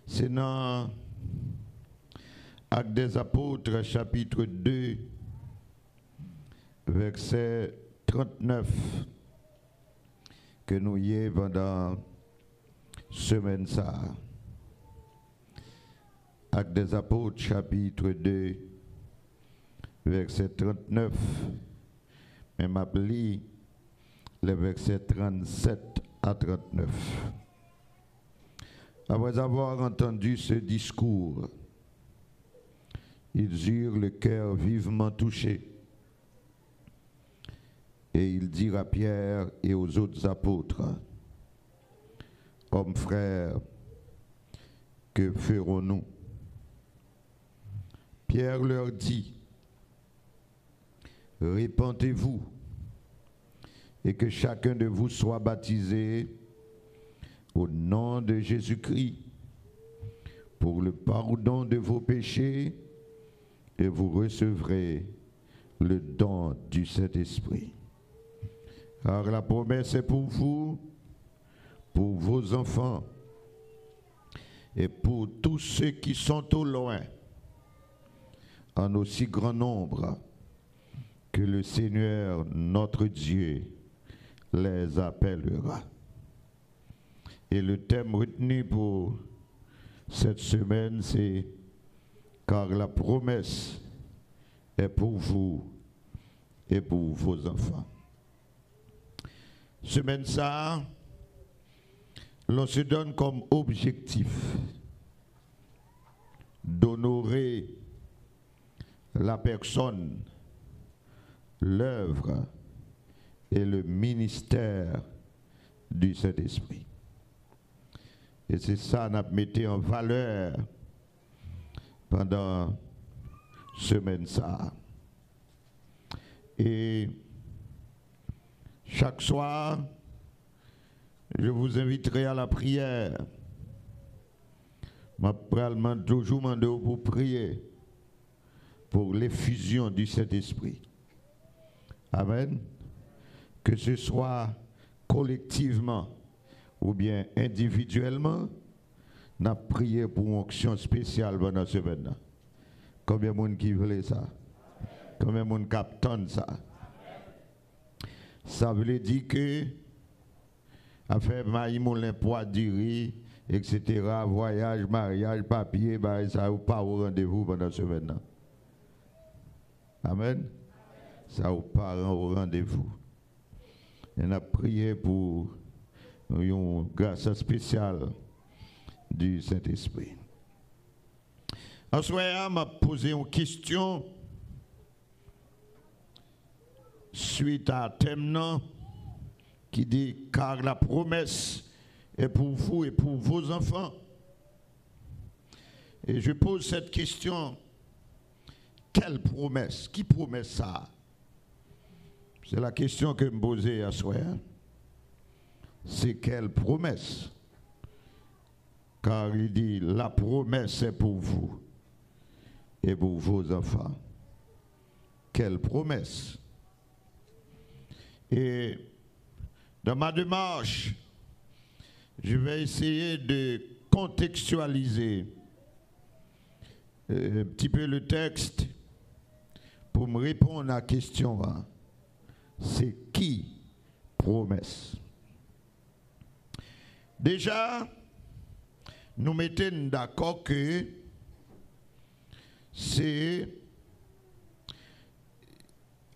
C'est dans Actes des Apôtres, chapitre 2, verset 39, que nous y est pendant semaine ça. Actes des Apôtres, chapitre 2, verset 39, mais m'a pris les versets 37 à 39. Après avoir entendu ce discours, ils eurent le cœur vivement touché. Et ils dirent à Pierre et aux autres apôtres, « Hommes frères, que ferons-nous » Pierre leur dit, « Répentez-vous et que chacun de vous soit baptisé au nom de Jésus-Christ pour le pardon de vos péchés et vous recevrez le don du Saint-Esprit. Car la promesse est pour vous, pour vos enfants et pour tous ceux qui sont au loin, en aussi grand nombre que le Seigneur notre Dieu les appellera. » Et le thème retenu pour cette semaine, c'est « Car la promesse est pour vous et pour vos enfants ». Semaine ça, l'on se donne comme objectif d'honorer la personne, l'œuvre et le ministère du Saint-Esprit. Et c'est ça qu'on a mis en valeur pendant semaine ça. Et chaque soir, je vous inviterai à la prière. Je vais toujours demander pour prier pour l'effusion du Saint-Esprit. Amen. Que ce soit collectivement ou bien individuellement, nous avons prié pour une onction spéciale pendant ce semaine. Combien de monde qui veut ça? Combien de monde capte ça? Ça veut dire que, affaire maï moulin poids du riz, etc., voyage, mariage, papier, bah, ça ou pas au rendez-vous pendant ce semaine. Amen. Ça ou pas au rendez-vous. On a prié pour une grâce spéciale du Saint-Esprit. Ensuite, je m'a posé une question suite à un thème qui dit « Car la promesse est pour vous et pour vos enfants ». Et je pose cette question, quelle promesse? Qui promet ça? C'est la question que je me posais à soir. C'est quelle promesse? Car il dit, la promesse est pour vous et pour vos enfants. Quelle promesse? Et dans ma démarche, je vais essayer de contextualiser un petit peu le texte pour me répondre à la question. C'est qui promesse? Déjà, nous mettons d'accord que c'est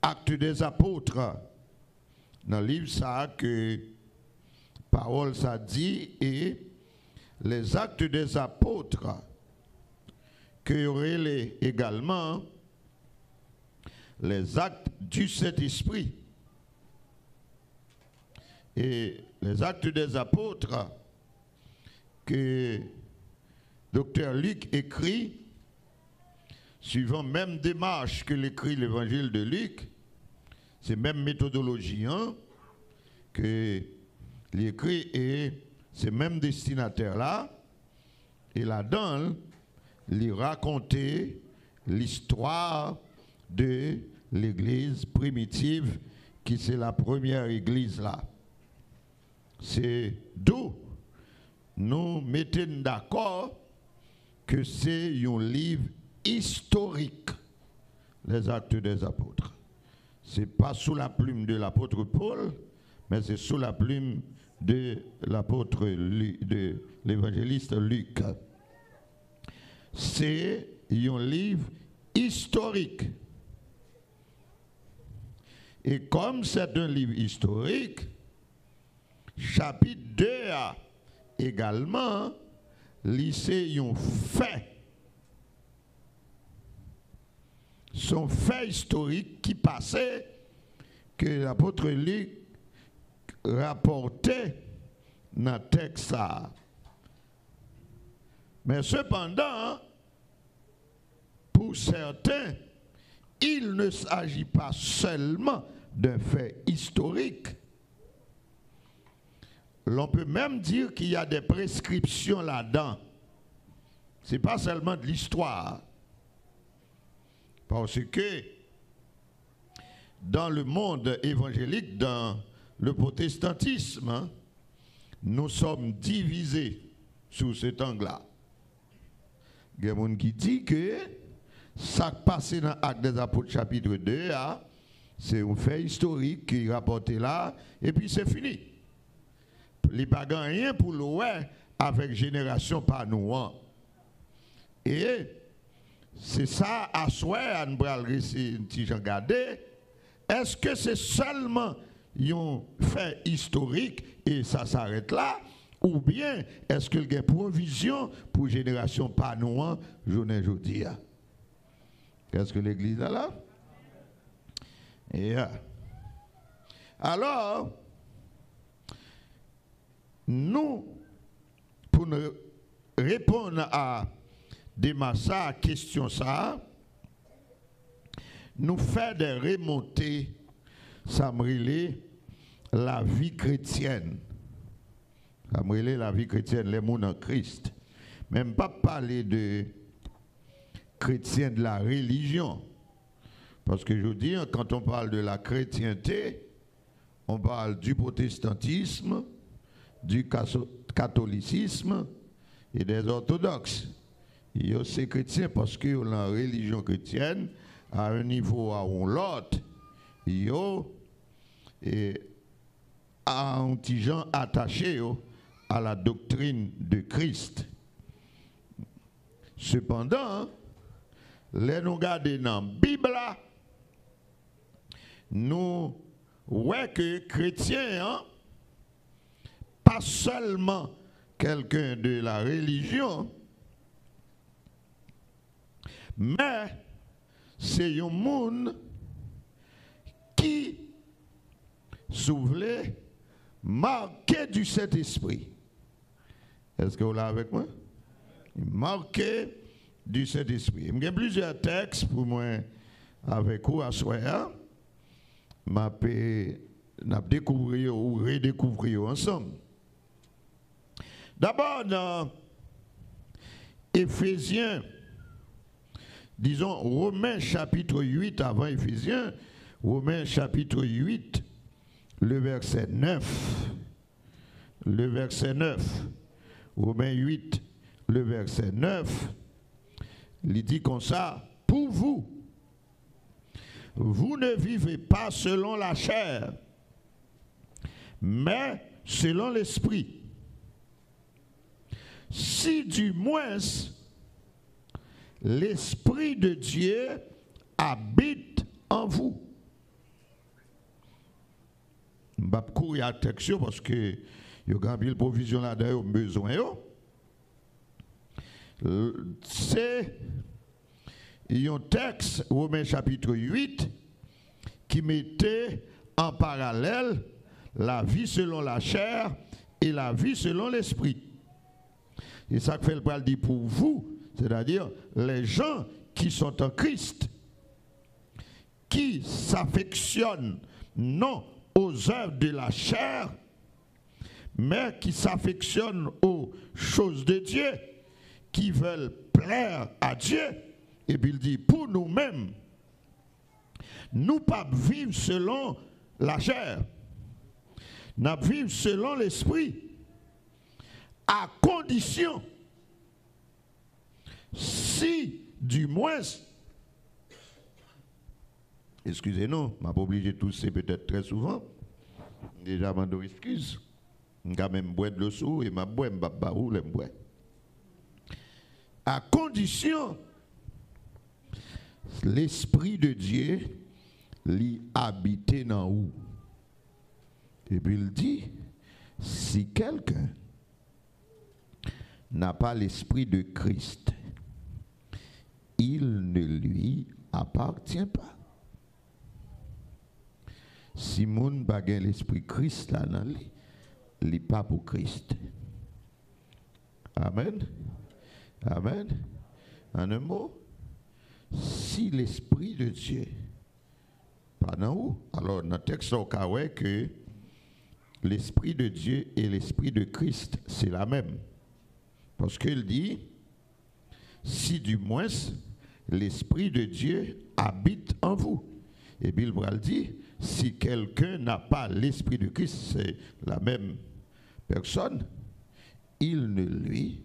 Actes des Apôtres, dans le livre ça que parole ça dit, et les Actes des Apôtres, que y aurait également les actes du Saint-Esprit. Et les Actes des Apôtres que Dr. Luc écrit, suivant même démarche que l'écrit l'évangile de Luc, c'est même méthodologie que l'écrit et ces mêmes destinataires-là, et là-dedans, il racontait l'histoire de l'église primitive, qui c'est la première église là. C'est d'où nous mettons d'accord que c'est un livre historique, les Actes des Apôtres. Ce n'est pas sous la plume de l'apôtre Paul, mais c'est sous la plume de de l'évangéliste Luc. C'est un livre historique. Et comme c'est un livre historique, chapitre 2 a également lycée un fait. Son fait historique qui passait que l'apôtre Luc rapportait dans le texte. Mais cependant, pour certains, il ne s'agit pas seulement d'un fait historique. L'on peut même dire qu'il y a des prescriptions là-dedans. Ce n'est pas seulement de l'histoire. Parce que dans le monde évangélique, dans le protestantisme, nous sommes divisés sous cet angle-là. Il y a des gens qui disent que ça qui passe dans l'Acte des Apôtres chapitre 2, c'est un fait historique qui est rapporté là, et puis c'est fini. Les pas rien pour l'ouest avec génération par nous. Et c'est ça, à soi, à nous regarder. Est-ce que c'est seulement un fait historique et ça s'arrête là? Ou bien est-ce qu'il y a provision pour génération par nous, journée aujourd'hui? Qu'est-ce que l'Église a là? Alors, nous, pour nous répondre à des massas, question ça, nous faisons des remontées, ça me relève la vie chrétienne. Ça me relève la vie chrétienne, les mots en Christ. Même pas parler de chrétien de la religion. Parce que je veux dire, quand on parle de la chrétienté, on parle du protestantisme, du catholicisme et des orthodoxes. Il y a ces chrétiens parce que la religion chrétienne, à un niveau à l'autre, il y a un petit gens attachés à la doctrine de Christ. Cependant, les nous garder dans la Bible, nous voyons que chrétien, pas seulement quelqu'un de la religion, mais c'est un monde qui s'ouvrait marqué du Saint-Esprit. Est-ce que vous l'avez avec moi? Marqué du Saint-Esprit. Il y a plusieurs textes pour moi avec vous à soir. Nous découvrir ou redécouvrir ensemble. D'abord dans Éphésiens, disons Romains chapitre 8 avant Éphésiens, Romains chapitre 8, le verset 9. Le verset 9. Romains 8, le verset 9. Il dit comme ça, pour vous, vous ne vivez pas selon la chair, mais selon l'esprit. Si du moins l'Esprit de Dieu habite en vous. Je ne vais pas courir à la texte parce que il y a une provision là-dedans, besoin. C'est un texte, Romains chapitre 8, qui mettait en parallèle la vie selon la chair et la vie selon l'esprit. Et ça fait le bras dit pour vous, c'est-à-dire les gens qui sont en Christ, qui s'affectionnent non aux œuvres de la chair, mais qui s'affectionnent aux choses de Dieu, qui veulent plaire à Dieu. Et puis il dit, pour nous-mêmes, nous pas vivre selon la chair, nous vivre selon l'esprit, à condition du moins, excusez-nous, je suis obligé de tousser peut-être très souvent. Déjà, je m'en excuse. Je vais même boire de l'eau sous et je vais boire, je vais boire. À condition, l'Esprit de Dieu l'y habite dans où? Et puis il dit, si quelqu'un n'a pas l'Esprit de Christ, il ne lui appartient pas. Si moun bagay l'Esprit Christ là dans lui, il n'est pas pour Christ. Amen. Amen. En un mot, si l'Esprit de Dieu, pas dans où? Alors, dans le texte, on voit que l'Esprit de Dieu et l'Esprit de Christ, c'est la même. Parce qu'il dit, si du moins l'Esprit de Dieu habite en vous. Et puis il dit, si quelqu'un n'a pas l'Esprit de Christ, c'est la même personne, il ne lui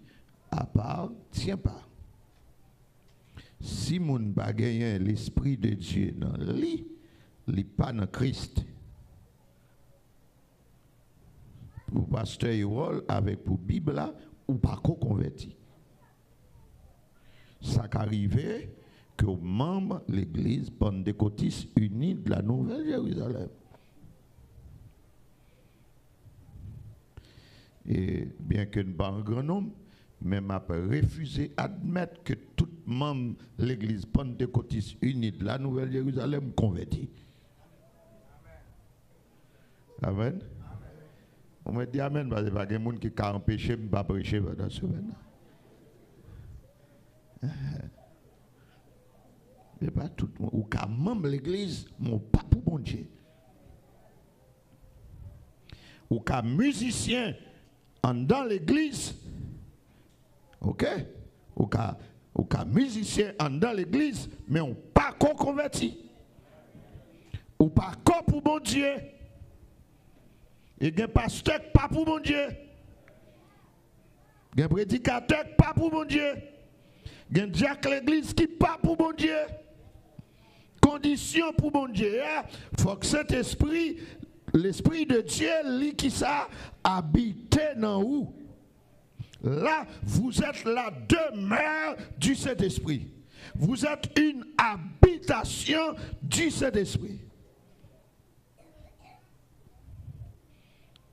appartient pas. Si mon bagayen l'Esprit de Dieu dans lui, il n'est pas dans Christ. Pour pasteur Yol, avec pour Bible là, ou pas converti. Ça qu'arrive que aux membres de l'église pentecôtiste unie de la Nouvelle-Jérusalem. Et bien que ne pas un grand nombre, mais m'a refusé d'admettre que tout membre de l'église pentecôtiste unie de la Nouvelle-Jérusalem converti. Amen. On me dit amen parce qu'il n'y a pas de monde qui a empêché de ne pas prêcher pendant ce semaine. Mais pas tout le monde. Ou qu'à membre de l'église, mon pas pour bon Dieu. Ou qu'à musicien dans l'église, ok? Ou qu'à musicien dans l'église, mais on pas converti. Ou pas pour bon Dieu. Et un pasteur pas pour bon Dieu. Un prédicateur pas pour bon Dieu. Un diacre l'église qui pas pour bon Dieu. Condition pour bon Dieu, il faut que cet esprit, l'Esprit de Dieu, lui qui ça, habite dans où? Là, vous êtes la demeure du Saint-Esprit. Vous êtes une habitation du Saint-Esprit.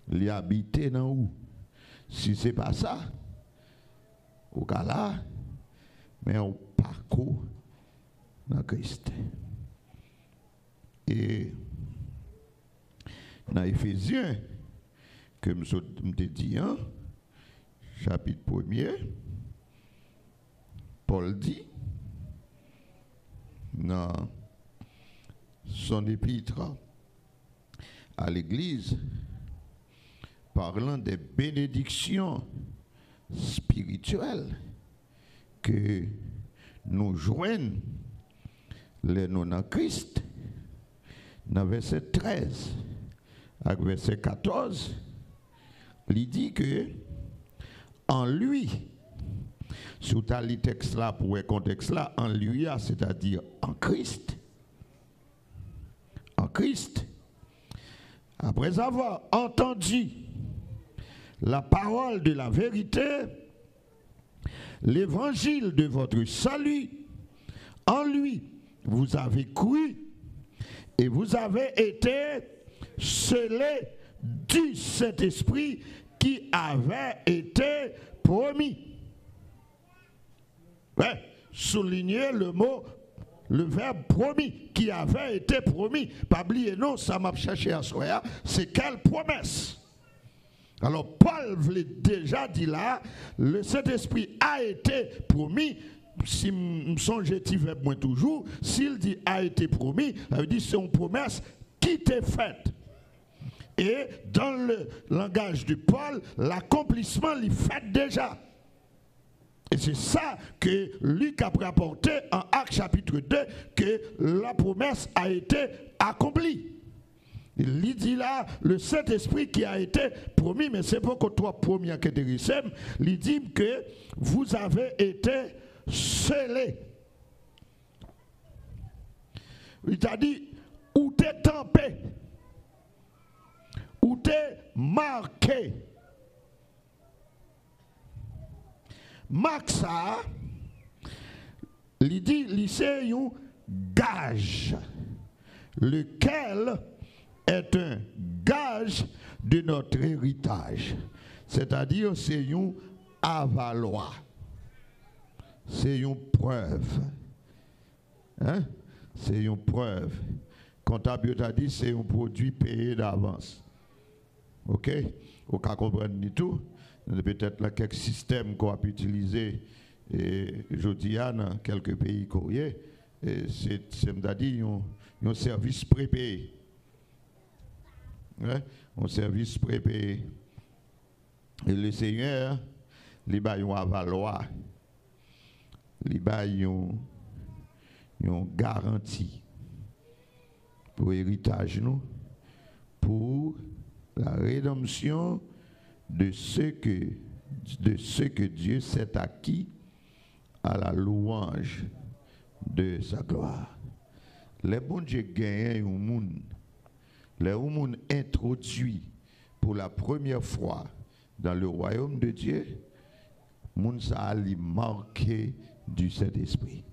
L'y habiter dans où? Si ce n'est pas ça, au cas là, mais on parcourt dans Christ. Et dans Éphésiens, que je te dis, chapitre 1er, Paul dit, dans son épître à l'Église, parlant des bénédictions spirituelles que nous joignent les non en Christ, dans verset 13 avec verset 14, il dit que en lui, sous le texte là, pour le contexte là, en lui, c'est-à-dire en Christ, après avoir entendu la parole de la vérité, l'évangile de votre salut, en lui, vous avez cru et vous avez été scellés du Saint-Esprit qui avait été promis. Ouais, soulignez le mot, le verbe promis, qui avait été promis. Pas oublier, non, ça m'a cherché à soi, c'est quelle promesse? Alors, Paul l'a déjà dit là, le Saint-Esprit a été promis. Si je songe verbe moi toujours, s'il dit a été promis, ça veut dire c'est une promesse qui t'est faite. Et dans le langage de Paul, l'accomplissement l'est fait déjà. Et c'est ça que Luc a rapporté en Actes chapitre 2, que la promesse a été accomplie. Il dit là, le Saint-Esprit qui a été promis, mais c'est pas que toi premier qui est il dit que vous avez été scellés. Il t'a dit, où t'es tempé, où t'es marqué. Marque ça, il dit, c'est un gage, lequel est un gage de notre héritage. C'est-à-dire, c'est un avaloir. C'est une preuve. Hein? C'est une preuve. Comptable t'a dit c'est un produit payé d'avance. OK? Au cas comprendre ni tout, peut-être là quelques systèmes qu'on a pu utiliser et aujourd'hui dans quelques pays courriers, c'est m'a dit un service prépayé. Hein? Un service prépayé. Et le Seigneur, il va y avaloir. Il va y une garantie pour l'héritage, nous, pour la rédemption de ce que Dieu s'est acquis à la louange de sa gloire. Les bons Dieu gagnent un monde, les monde introduit pour la première fois dans le royaume de Dieu, monde ça a marqué du Saint-Esprit.